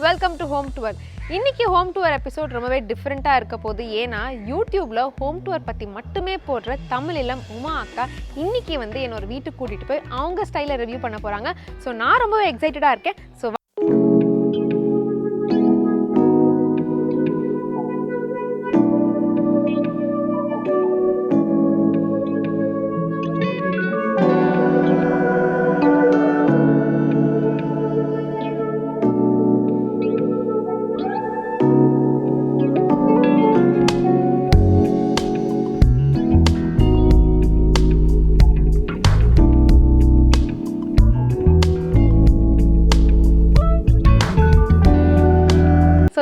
Welcome to home tour. இன்னைக்கு home tour episode ரொம்பவே டிஃப்ரெண்ட்டாக இருக்க போது. ஏன்னா யூடியூப்ல ஹோம் டூர் பற்றி மட்டுமே போடுற தமிழ் இல்லம் உமா அக்கா இன்னைக்கு என்னோட வீட்டுக்கு கூட்டிகிட்டு போய் அவங்க ஸ்டைலில் ரிவ்யூ பண்ண போகிறாங்க. ஸோ நான் ரொம்பவே எக்ஸைட்டடாக இருக்கேன். ஸோ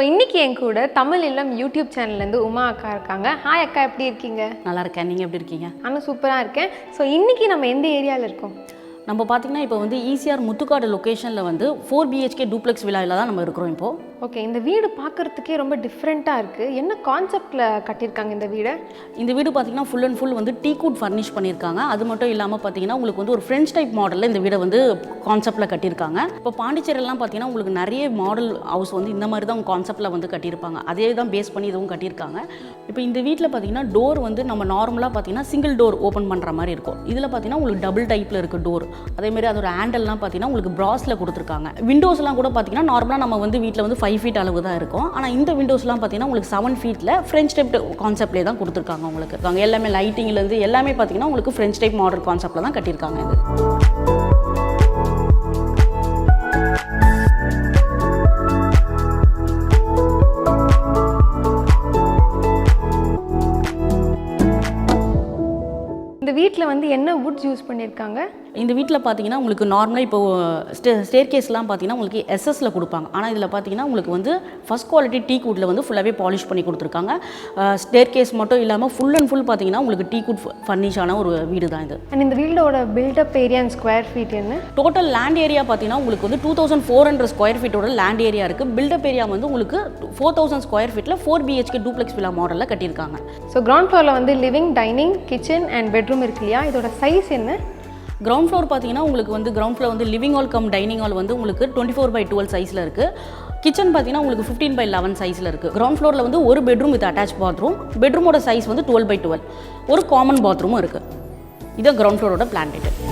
இன்னைக்கு என் கூட தமிழ் இல்லம் யூடியூப் சேனல்லேருந்து உமா அக்கா இருக்காங்க. ஹாய் அக்கா, எப்படி இருக்கீங்க? நல்லா இருக்கேன். நீங்கள் எப்படி இருக்கீங்க? நானும் சூப்பராக இருக்கேன். ஸோ இன்னைக்கு நம்ம எந்த ஏரியாவில் இருக்கோம்? நம்ம பார்த்திங்கன்னா இப்போ ஈசிஆர் முத்துக்காடு லொக்கேஷனில் 4 BHK டூப்ளெக்ஸ் விழாவில் தான் நம்ம இருக்கிறோம் இப்போது. ஓகே, இந்த வீடு பார்க்குறதுக்கே ரொம்ப டிஃப்ரெண்ட்டாக இருக்குது. என்ன கான்செப்டில் கட்டியிருக்காங்க இந்த வீடை? இந்த வீடு பார்த்திங்கன்னா full and full teakwood furnish பண்ணியிருக்காங்க. அது மட்டும் இல்லாமல் பார்த்திங்கன்னா உங்களுக்கு ஒரு ஃப்ரெஞ்ச் டைப் மாடலில் இந்த வீடை கான்செப்டில் கட்டியிருக்காங்க. இப்போ பாண்டிச்சேரிலாம் பார்த்திங்கன்னா உங்களுக்கு நிறைய மாடல் ஹவுஸ் இந்த மாதிரி தான் கான்செப்டில் கட்டியிருப்பாங்க. அதே தான் பேஸ் பண்ணி இதுவும் கட்டியிருக்காங்க. இப்போ இந்த வீட்டில் பார்த்திங்கன்னா டோர் நம்ம நார்மலாக பார்த்திங்கன்னா சிங்கிள் டோர் ஓப்பன் பண்ணுற மாதிரி இருக்கும். இதில் பார்த்திங்கன்னா உங்களுக்கு டபுள் டைப்பில் இருக்குது டோர். அதேமாதிரி அதோட ஹேண்டல்லாம் பார்த்திங்கன்னா உங்களுக்கு ப்ராஸில் கொடுத்துருக்காங்க. விண்டோஸ்லாம் கூட பார்த்திங்கன்னா நார்மலாக நம்ம வீட்டில் 5 feet அளவு தான் இருக்கும். ஆனால் இந்த விண்டோஸ்லாம் பார்த்தீங்கன்னா உங்களுக்கு 7 feetல ஃப்ரெஞ்ச் டைப் கான்செப்ட்லேயே தான் கொடுத்துருக்காங்க. உங்களுக்கு எல்லாமே லைட்டிங்லேருந்து எல்லாமே பார்த்தீங்கன்னா உங்களுக்கு ஃப்ரெஞ்ச் டைப் மாடல் கான்செப்டில் தான் கட்டியிருக்காங்க. இது இந்த வீட்டில் என்ன வுட்ஸ் யூஸ் பண்ணியிருக்காங்க? இந்த வீட்டில் பார்த்தீங்கன்னா உங்களுக்கு நார்மலாக இப்போ ஸ்டேர் கேஸ்லாம் பார்த்தீங்கன்னா உங்களுக்கு எஸ்எஸ்ல கொடுப்பாங்க. ஆனால் இதில் பார்த்தீங்கன்னா உங்களுக்கு ஃபஸ்ட் குவாலிட்டி டீக் வுட்டில் ஃபுல்லாகவே பாலிஷ் பண்ணி கொடுத்துருக்காங்க. ஸ்டேர் கேஸ் மட்டும் இல்லாமல் ஃபுல் அண்ட் ஃபுல் பார்த்தீங்கன்னா உங்களுக்கு டீக் வுட் ஃபர்னிஷான ஒரு வீடு தான் இது. அண்ட் இந்த வீடோட built-up area and square feet என்ன? டோட்டல் லேண்ட் ஏரியா பார்த்தீங்கன்னா உங்களுக்கு 2400 ஸ்கொயர் ஃபீட்டோட லேண்ட் ஏரியா இருக்குது. பில்டப் ஏரியா உங்களுக்கு 4000 ஸ்கொயர் ஃபீட்டில் 4 BHK டூப்ளெக்ஸ் வில்லா மாடலில் கட்டியிருக்காங்க. ஸோ கிரவுண்ட் ஃப்ளோரில் living, dining, kitchen and bedroom இருக்கு இல்லையா? இதோட சைஸ் என்ன? கிரவுண்ட் ஃப்ளோர் பார்த்தீங்கன்னா உங்களுக்கு ground floor living hall come dining hall உங்களுக்கு 24/12 சைஸில் இருக்குது. கிச்சன் பார்த்தீங்கன்னா உங்களுக்கு 15/11 சைஸில் இருக்குது. கிரவுண்ட் ஃப்ளோரில் ஒரு பெட்ரூம் வித் அட்டாச் பாத்ரூம். பெட்ரூமோட சைஸ் 12/12. ஒரு காமன் பாத்ரூமும் இருக்குது. இது கிரவுண்ட் ஃப்ளோரோட பிளான் டீட்டெயில்.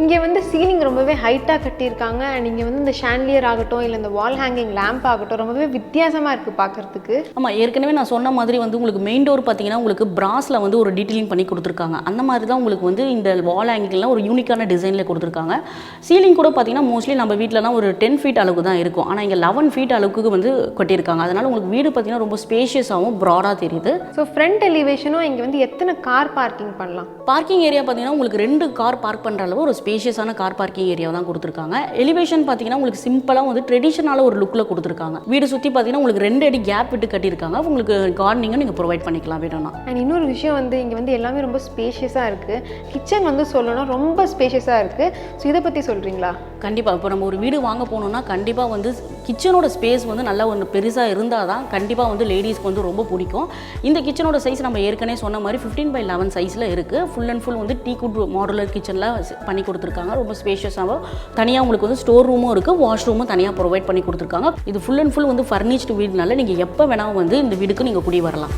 இங்கே சீலிங் ரொம்பவே ஹைட்டாக கட்டியிருக்காங்க. அண்ட் இங்கே இந்த ஷான்லியர் ஆகட்டும் இல்லை இந்த வால் ஹேங்கிங் லேம்ப் ஆகட்டும் ரொம்பவே வித்தியாசமாக இருக்குது பார்க்குறதுக்கு. ஆமாம், ஏற்கனவே நான் சொன்ன மாதிரி உங்களுக்கு மெயின் டோர் பார்த்தீங்கன்னா உங்களுக்கு பிராஸில் ஒரு டீட்டெயிலிங் பண்ணி கொடுத்துருக்காங்க. அந்த மாதிரி தான் உங்களுக்கு இந்த வால் ஹேங்கிங்லாம் ஒரு யூனிக்கான டிசைனில் கொடுத்துருக்காங்க. சீலிங் கூட பார்த்தீங்கன்னா மோஸ்ட்லி நம்ம வீட்டிலலாம் ஒரு 10 feet அளவுக்கு தான் இருக்கும். ஆனால் இங்கே 11 feet அளவுக்கு கட்டியிருக்காங்க. அதனால் உங்களுக்கு வீடு பார்த்தீங்கன்னா ரொம்ப ஸ்பேஷியஸாகவும் ப்ராடாக தெரியுது. ஸோ ஃப்ரண்ட் எலிவேஷனும் இங்கே எத்தனை கார் பார்க்கிங் பண்ணலாம்? பார்க்கிங் ஏரியா பார்த்தீங்கன்னா உங்களுக்கு 2 கார் பார்க் பண்ணுற அளவு ஒரு ஸ்பேஷியஸான கார் பார்க்கிங் ஏரியா தான் கொடுத்துருக்காங்க. எலிவேஷன் பார்த்தீங்கன்னா உங்களுக்கு சிம்பிளாக ட்ரெடிஷனலாக ஒரு லுக்கில் கொடுத்துருக்காங்க. வீடு சுற்றி பார்த்தீங்கன்னா உங்களுக்கு 2 அடி கேப் விட்டு கட்டியிருக்காங்க. உங்களுக்கு கார்டனிங்கும் நீங்கள் ப்ரொவைட் பண்ணிக்கலாம் வேணும்னா. அண்ட் இன்னொரு விஷயம் இங்கே எல்லாமே ரொம்ப ஸ்பேஷியஸாக இருக்குது. கிச்சன் சொல்லணும்னா ரொம்ப ஸ்பேஷியஸாக இருக்குது. ஸோ இதை பற்றி சொல்கிறீங்களா? கண்டிப்பாக இப்போ நம்ம ஒரு வீடு வாங்க போனோம்னா கண்டிப்பாக கிச்சனோட ஸ்பேஸ் நல்லா பெருசாக இருந்தால் தான் கண்டிப்பாக லேடிஸ்க்கு ரொம்ப பிடிக்கும். இந்த கிச்சனோட சைஸ் நம்ம ஏற்கனவே சொன்ன மாதிரி 15/11 சைஸில் இருக்குது. Full and full teakwood modular கிச்சனில் பண்ணி கொடுத்துருக்காங்க. ரொம்ப ஸ்பேஷியஸாக தனியாக உங்களுக்கு ஸ்டோர் ரூமும் இருக்குது, வாஷ் ரூமும் தனியாக ப்ரொவைட் பண்ணி கொடுத்துருக்காங்க. இது ஃபுல் அண்ட் ஃபுல் ஃபர்னிஷ்டு வீடுனால நீங்கள் எப்போ வேணாலும் இந்த வீடுக்கு நீங்கள் குடி வரலாம்.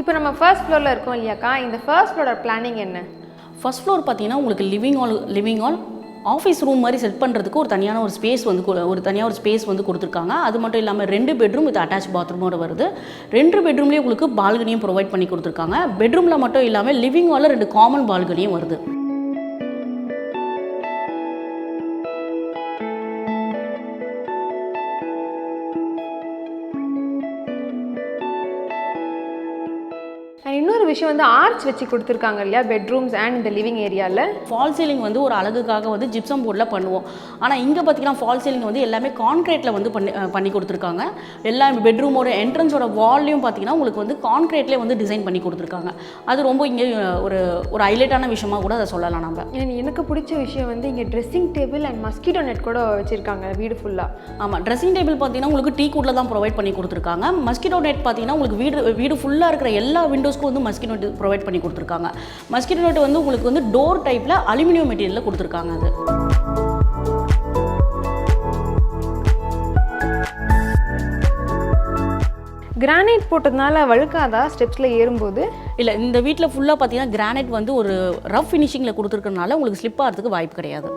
இப்போ நம்ம ஃபர்ஸ்ட் ஃப்ளோரில் இருக்கோம் இல்லையாக்கா? இந்த ஃபர்ஸ்ட் ஃப்ளோரோட பிளானிங் என்ன? ஃபர்ஸ்ட் ஃப்ளோர் பார்த்தீங்கன்னா உங்களுக்கு லிவிங் ஹால் ஆஃபீஸ் ரூம் மாதிரி செட் பண்ணுறதுக்கு ஒரு தனியான ஒரு ஸ்பேஸ் ஒரு ஸ்பேஸ் கொடுத்துருக்காங்க. அது மட்டும் இல்லாமல் 2 பெட்ரூம் வித் அட்டாச் பாத்ரூமோட வருது. 2 பெட்ரூம்லேயே உங்களுக்கு பால்கனியும் ப்ரொவைட் பண்ணி கொடுத்துருக்காங்க. பெட்ரூமில் மட்டும் இல்லாமல் லிவிங் ஹாலில் 2 காமன் பால்கனியும் வருது. இன்னொரு விஷயம் வந்து ஆர்ச் வச்சு கொடுத்துருக்காங்க இல்லையா பெட்ரூம்ஸ் அண்ட் இந்த லிவிங் ஏரியாவில். ஃபால் சீலிங் வந்து ஒரு அழகுக்காக வந்து ஜிப்சம் போர்டில் பண்ணுவோம். ஆனால் இங்கே பார்த்தீங்கன்னா ஃபால் சீலிங் வந்து எல்லாமே கான்கிரீட்டில் வந்து பண்ணி கொடுத்துருக்காங்க. எல்லா பெட்ரூமோட என்ட்ரன்ஸோட வால்லையும் பார்த்தீங்கன்னா உங்களுக்கு வந்து கான்கிரீட்லேயே வந்து டிசைன் பண்ணி கொடுத்துருக்காங்க. அது ரொம்ப இங்கே ஒரு ஹைலைட்டான விஷயமா கூட அதை சொல்லலாம் நம்ம. எனக்கு பிடிச்ச விஷயம் வந்து இங்கே dressing table and mosquito net கூட வச்சுருக்காங்க வீடு ஃபுல்லாக. ஆமாம், ட்ரெஸ்ஸிங் டேபிள் பார்த்தீங்கன்னா உங்களுக்கு டீ கூட்டில் தான் ப்ரொவைட் பண்ணி கொடுத்துருக்காங்க. மஸ்கிட்டோ நெட் பார்த்தீங்கன்னா உங்களுக்கு வீடு ஃபுல்லாக இருக்கிற எல்லா விண்டோஸ்க்கும் வந்து மஸ்கிட்டோ நெட் ப்ரொவைட் பண்ணி கொடுத்துருக்காங்க. மஸ்கிட்டோ நெட் வந்து உங்களுக்கு வந்து டோர் டைப்பில் அலுமினியம் மெட்டீரியலில் கொடுத்துருக்காங்க. அது கிரானைட் போட்டதுனால வழுக்காதா ஸ்டெப்ஸில் ஏறும்போது? இல்லை, இந்த வீட்டில் ஃபுல்லாக பார்த்தீங்கன்னா கிரானைட் வந்து ஒரு ரஃப் ஃபினிஷிங்கில் கொடுத்துருக்கறனால உங்களுக்கு ஸ்லிப் ஆகிறதுக்கு வாய்ப்பு கிடையாது.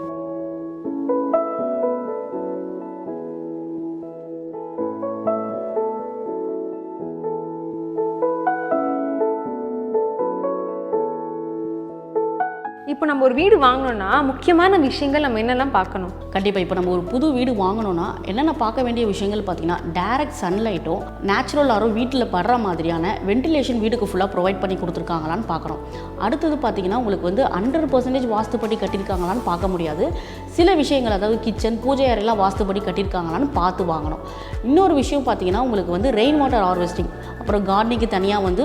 இப்போ நம்ம ஒரு வீடு வாங்கணும்னா முக்கியமான விஷயங்கள் நம்ம என்னெல்லாம் பார்க்கணும்? கண்டிப்பாக இப்போ நம்ம ஒரு புது வீடு வாங்கணும்னா என்னென்ன பார்க்க வேண்டிய விஷயங்கள் பார்த்தீங்கன்னா, டைரக்ட் சன்லைட்டும் நேச்சுரல் ஆரும் வீட்டில் படுற மாதிரியான வென்டிலேஷன் வீடுக்கு ஃபுல்லாக ப்ரொவைட் பண்ணி கொடுத்துருக்காங்களான்னு பார்க்கணும். அடுத்தது பார்த்தீங்கன்னா உங்களுக்கு வந்து 100% வாஸ்துப்படி கட்டியிருக்காங்களான்னு பார்க்க முடியாது. சில விஷயங்கள் அதாவது கிச்சன் பூஜை அறையெல்லாம் வாஸ்துப்படி கட்டியிருக்காங்களான்னு பார்த்து வாங்கணும். இன்னொரு விஷயம் பார்த்தீங்கன்னா உங்களுக்கு வந்து ரெயின் வாட்டர் ஹார்வெஸ்டிங், அப்புறம் கார்டனிங்க்கு தனியாக வந்து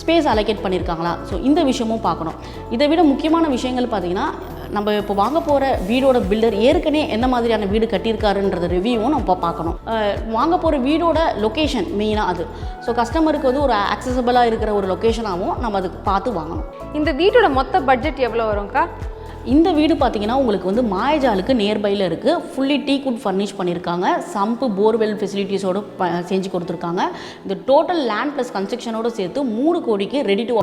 ஸ்பேஸ் அலோகேட் பண்ணியிருக்காங்களா, ஸோ இந்த விஷயமும் பார்க்கணும். இதை விட முக்கியமான விஷயங்கள் பார்த்தீங்கன்னா, நம்ம இப்போ வாங்க போகிற வீடோட பில்டர் ஏற்கனவே என்ன மாதிரியான வீடு கட்டியிருக்காருன்றது ரிவ்யூவும் நம்ம பார்க்கணும். வாங்க போகிற வீடோட லொக்கேஷன் மெயினாக அது. ஸோ கஸ்டமருக்கு வந்து ஒரு ஆக்சசபிளாக இருக்கிற ஒரு லொக்கேஷனாகவும் நம்ம அதுக்கு பார்த்து வாங்கணும். இந்த வீட்டோட மொத்த பட்ஜெட் எவ்வளோ வரும்க்கா? இந்த வீடு பார்த்தீங்கன்னா உங்களுக்கு வந்து மாயஜாலுக்கு நியர்பையில் இருக்குது. ஃபுல்லி டீ குட் ஃபர்னிஷ் பண்ணியிருக்காங்க. சம்பு போர்வெல் ஃபெசிலிட்டிஸோடு செஞ்சு கொடுத்துருக்காங்க. இந்த டோட்டல் லேண்ட் ப்ளஸ் கன்ஸ்ட்ரக்ஷனோடு சேர்த்து 3 கோடிக்கு ரெடி டு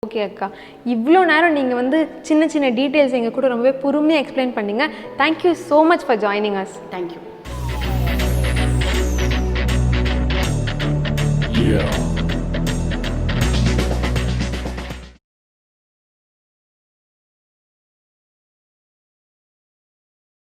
ஓகே அக்கா, இவ்வளோ நேரம் நீங்கள் வந்து சின்ன சின்ன டீட்டெயில்ஸ் எங்கள் கூட ரொம்பவே பொறுமையாக எக்ஸ்பிளைன் பண்ணீங்க. Thank you so much for joining us. Thank you. Yeah.